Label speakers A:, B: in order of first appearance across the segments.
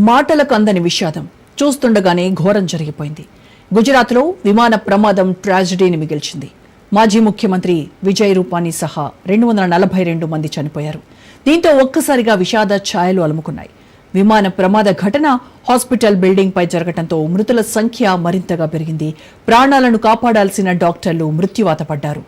A: మాటలకు అందని విషాదం చూస్తుండగానే ఘోరం జరిగిపోయింది. గుజరాత్లో విమాన ప్రమాదం ట్రాజడీని మిగిల్చింది. మాజీ ముఖ్యమంత్రి విజయ్ రూపానీ సహా 242 మంది చనిపోయారు. దీంతో ఒక్కసారిగా విషాద ఛాయలు అలుముకున్నాయి. విమాన ప్రమాద ఘటన హాస్పిటల్ బిల్డింగ్ పై జరగడంతో మృతుల సంఖ్య మరింతగా పెరిగింది. ప్రాణాలను కాపాడాల్సిన డాక్టర్లు మృత్యువాత పడ్డారు.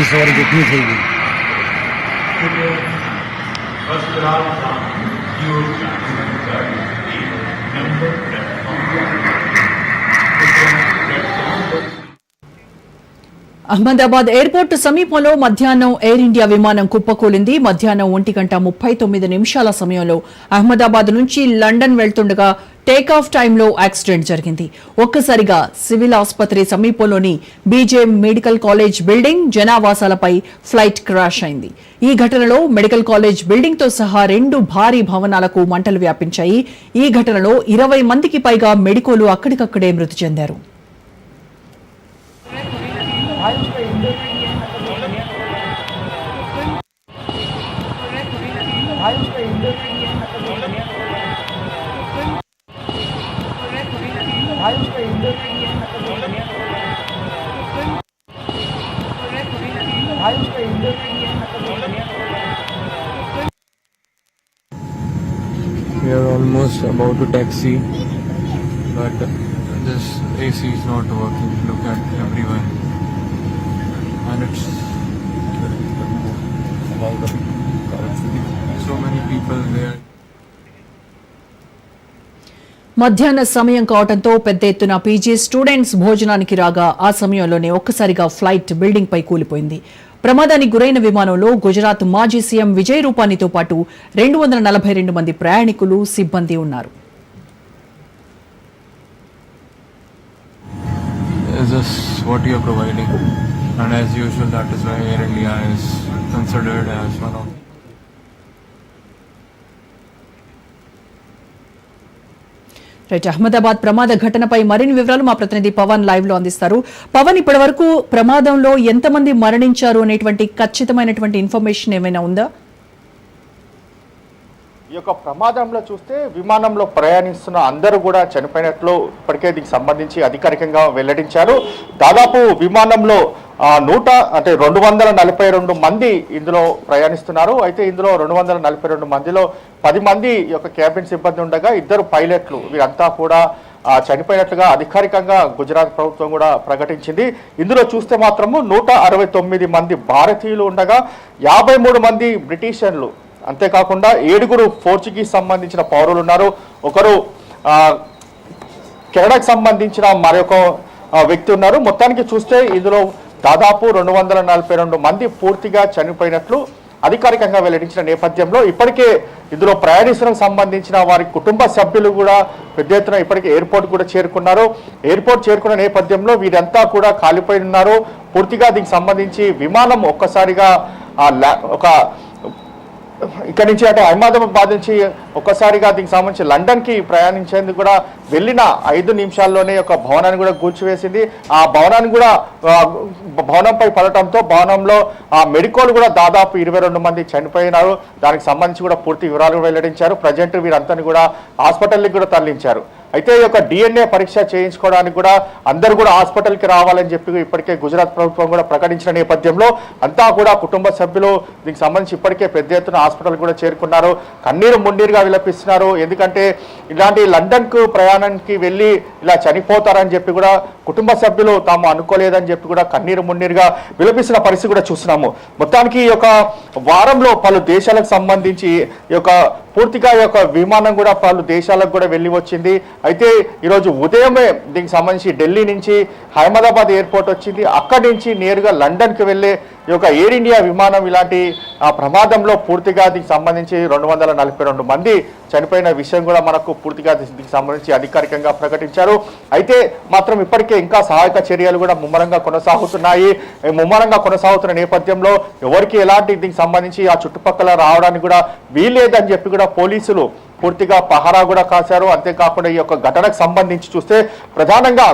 B: सवारी कितनी थी
A: అహ్మదాబాద్ ఎయిర్పోర్ట్ సమీపంలో మధ్యాహ్నం ఎయిర్ ఇండియా విమానం కుప్పకూలింది. మధ్యాహ్నం 1:39 సమయంలో అహ్మదాబాద్ నుంచి లండన్ వెళ్తుండగా టేకాఫ్ టైంలో యాక్సిడెంట్ జరిగింది. ఒక్కసారిగా సివిల్ ఆసుపత్రి సమీపంలోని బీజే మెడికల్ కాలేజ్ బిల్డింగ్ జనావాసాలపై ఫ్లైట్ క్రాష్ అయింది. ఈ ఘటనలో మెడికల్ కాలేజ్ బిల్డింగ్ తో సహా 2 భారీ భవనాలకు మంటలు వ్యాపించాయి. ఈ ఘటనలో 20 మందికి పైగా మెడికోలు అక్కడికక్కడే మృతి చెందారు.
B: We are almost about to taxi, but this AC is not working. Look at everyone, and it's so many people there.
A: మధ్యాహ్న సమయం కావడంతో పెద్ద ఎత్తున పీజీ స్టూడెంట్స్ భోజనానికి రాగా ఆ సమయంలోనే ఒక్కసారిగా ఫ్లైట్ బిల్డింగ్ పై కూలిపోయింది. ప్రమాదానికి గురైన విమానంలో గుజరాత్ మాజీ సీఎం విజయ్ రూపానీతో పాటు 242 మంది ప్రయాణికులు, సిబ్బంది ఉన్నారు.
B: Is this what you are providing? And as usual, that is why Air India is considered as one of.
A: Right, Ahmedabad ప్రమాద ఘటనపై మరిన్ని వివరాలు మా ప్రతినిధి పవన్ లైవ్ లో అందిస్తారు. పవన్, ఇప్పటి వరకు ప్రమాదంలో ఎంతమంది మరణించారు అనేటువంటి ఖచ్చితమైనటువంటి ఇన్ఫర్మేషన్ ఏమైనా ఉందా?
C: ఈ యొక్క ప్రమాదంలో చూస్తే విమానంలో ప్రయాణిస్తున్న అందరూ కూడా చనిపోయినట్లు ఇప్పటికే దీనికి సంబంధించి అధికారికంగా వెల్లడించారు. దాదాపు విమానంలో 242 మంది ఇందులో ప్రయాణిస్తున్నారు. అయితే ఇందులో 242 మందిలో 10 మంది యొక్క క్యాబిన్ సిబ్బంది ఉండగా 2 పైలట్లు వీరంతా కూడా చనిపోయినట్లుగా అధికారికంగా గుజరాత్ ప్రభుత్వం కూడా ప్రకటించింది. ఇందులో చూస్తే మాత్రము 169 మంది భారతీయులు ఉండగా 53 మంది బ్రిటిషర్లు, అంతేకాకుండా 7 పోర్చుగీస్ సంబంధించిన పౌరులు ఉన్నారు. ఒకరు కెనడాకు సంబంధించిన మరొక వ్యక్తి ఉన్నారు. మొత్తానికి చూస్తే ఇందులో దాదాపు 242 మంది పూర్తిగా చనిపోయినట్లు అధికారికంగా వెల్లడించిన నేపథ్యంలో ఇప్పటికే ఇందులో ప్రయాణికులకు సంబంధించిన వారి కుటుంబ సభ్యులు కూడా పెద్ద ఎత్తున ఇప్పటికే ఎయిర్పోర్ట్ కూడా చేరుకున్నారు. ఎయిర్పోర్ట్ చేరుకున్న నేపథ్యంలో వీరంతా కూడా కాలిపోయి ఉన్నారు. పూర్తిగా దీనికి సంబంధించి విమానం ఒక్కసారిగా ఇక్కడి నుంచి అంటే అహ్మదాబాద్ నుంచి ఒక్కసారిగా దీనికి సంబంధించి లండన్కి ప్రయాణించేందుకు కూడా వెళ్ళిన 5 నిమిషాల్లోనే ఒక భవనాన్ని కూడా కూల్చివేసింది. ఆ భవనాన్ని కూడా భవనంపై పడటంతో భవనంలో ఆ మెడికోలు కూడా దాదాపు 22 మంది చనిపోయినారు. దానికి సంబంధించి కూడా పూర్తి వివరాలు వెల్లడించారు. ప్రజెంట్ వీరంతా కూడా హాస్పిటల్కి కూడా తరలించారు. అయితే ఈ యొక్క DNA పరీక్ష చేయించుకోవడానికి కూడా అందరూ కూడా హాస్పిటల్కి రావాలని చెప్పి ఇప్పటికే గుజరాత్ ప్రభుత్వం కూడా ప్రకటించిన నేపథ్యంలో అంతా కూడా కుటుంబ సభ్యులు దీనికి సంబంధించి ఇప్పటికే పెద్ద ఎత్తున హాస్పిటల్ కూడా చేరుకున్నారు. కన్నీరు మున్నీరుగా విలపిస్తున్నారు. ఎందుకంటే ఇలాంటి లండన్కు ప్రయాణానికి వెళ్ళి ఇలా చనిపోతారని చెప్పి కూడా కుటుంబ సభ్యులు తాము అనుకోలేదని చెప్పి కూడా కన్నీరు మున్నీరుగా విలపిస్తున్న పరిస్థితి కూడా చూస్తున్నాము. మొత్తానికి ఈ యొక్క వారంలో పలు దేశాలకు సంబంధించి ఈ యొక్క పూర్తిగా ఈ యొక్క విమానం కూడా పలు దేశాలకు కూడా వెళ్ళి వచ్చింది. అయితే ఈరోజు ఉదయమే దీనికి సంబంధించి ఢిల్లీ నుంచి అహ్మదాబాద్ ఎయిర్పోర్ట్ వచ్చింది. అక్కడి నుంచి నేరుగా లండన్కి వెళ్ళే ఈ యొక్క ఎయిర్ ఇండియా విమానం ఇలాంటి ప్రమాదంలో పూర్తిగా దీనికి సంబంధించి 242 మంది చనిపోయిన విషయం కూడా మనకు పూర్తిగా దీనికి సంబంధించి అధికారికంగా ప్రకటించారు. అయితే మాత్రం ఇప్పటికే ఇంకా సహాయక చర్యలు కూడా ముమ్మరంగా కొనసాగుతున్నాయి. ముమ్మరంగా కొనసాగుతున్న నేపథ్యంలో ఎవరికి ఎలాంటి దీనికి సంబంధించి ఆ చుట్టుపక్కల రావడానికి కూడా వీల్లేదని చెప్పి కూడా పోలీసులు పూర్తిగా పహారా కూడా కాశారు. అంతేకాకుండా ఈ యొక్క ఘటనకు సంబంధించి చూస్తే ప్రధానంగా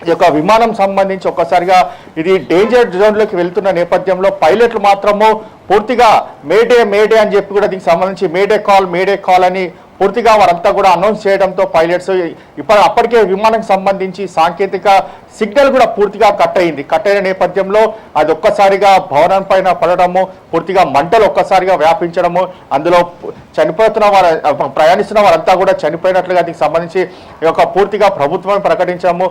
C: ఈ యొక్క విమానం సంబంధించి ఒక్కసారిగా ఇది డేంజర్ జోన్లోకి వెళ్తున్న నేపథ్యంలో పైలట్లు మాత్రము పూర్తిగా మేడే అని చెప్పి కూడా దీనికి సంబంధించి మేడే కాల్ అని పూర్తిగా వారంతా కూడా అనౌన్స్ చేయడంతో పైలట్స్ అప్పటికే విమానం సంబంధించి సాంకేతిక సిగ్నల్ కూడా పూర్తిగా కట్ అయిన నేపథ్యంలో అది ఒక్కసారిగా భవనం పైన పడడము, పూర్తిగా మంటలు ఒక్కసారిగా వ్యాపించడము, అందులో ప్రయాణిస్తున్న వారంతా కూడా చనిపోయినట్లుగా దీనికి సంబంధించి ఈ యొక్క పూర్తిగా ప్రభుత్వం ప్రకటించడము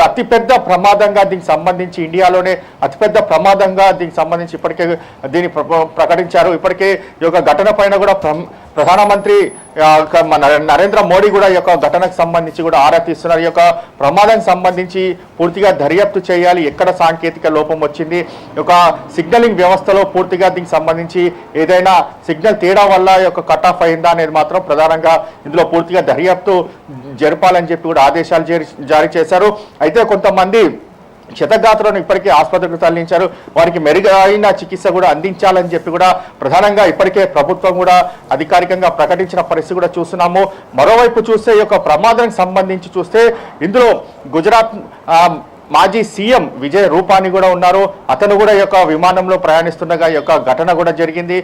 C: అతిపెద్ద ప్రమాదంగా దీనికి సంబంధించి ఇండియాలోనే అతిపెద్ద ప్రమాదంగా దీనికి సంబంధించి ఇప్పటికే దీన్ని ప్రకటించారు. ఇప్పటికే ఈ యొక్క ఘటన పైన కూడా ప్రధానమంత్రి నరేంద్ర మోడీ కూడా ఈ యొక్క ఘటనకు సంబంధించి కూడా ఆరా తీస్తున్నారు. ఈ యొక్క ప్రమాదానికి సంబంధించి పూర్తిగా దర్యాప్తు చేయాలి, ఎక్కడ సాంకేతిక లోపం వచ్చింది, ఈ యొక్క సిగ్నలింగ్ వ్యవస్థలో పూర్తిగా దీనికి సంబంధించి ఏదైనా సిగ్నల్ తేడా వల్ల ఈ యొక్క కట్ ఆఫ్ అయిందా అనేది మాత్రం ప్రధానంగా ఇందులో పూర్తిగా దర్యాప్తు జరపాలని చెప్పి కూడా ఆదేశాలు జారీ చేశారు. అయితే కొంతమంది క్షతగాత్రులను ఇప్పటికే ఆసుపత్రికి తరలించారు. వారికి మెరుగైన చికిత్స కూడా అందించాలని చెప్పి కూడా ప్రధానంగా ఇప్పటికే ప్రభుత్వం కూడా అధికారికంగా ప్రకటించిన పరిస్థితి కూడా చూస్తున్నాము. మరోవైపు చూస్తే ఈ యొక్క ప్రమాదానికి సంబంధించి చూస్తే ఇందులో గుజరాత్ మాజీ సీఎం విజయ్ రూపానీ కూడా ఉన్నారు. అతను కూడా ఈ యొక్క విమానంలో ప్రయాణిస్తుండగా ఈ యొక్క ఘటన కూడా జరిగింది.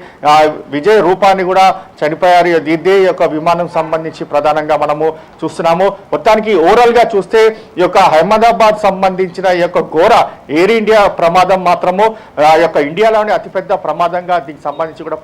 C: విజయ్ రూపానీ కూడా చనిపోయారు. ఇదే ఈ యొక్క విమానం సంబంధించి ప్రధానంగా మనము చూస్తున్నాము. మొత్తానికి ఓవరాల్ గా చూస్తే ఈ యొక్క అహ్మదాబాద్ సంబంధించిన ఈ యొక్క ఘోర ఎయిర్ ఇండియా ప్రమాదం మాత్రము ఈ యొక్క ఇండియాలోని అతిపెద్ద ప్రమాదంగా దీనికి సంబంధించి కూడా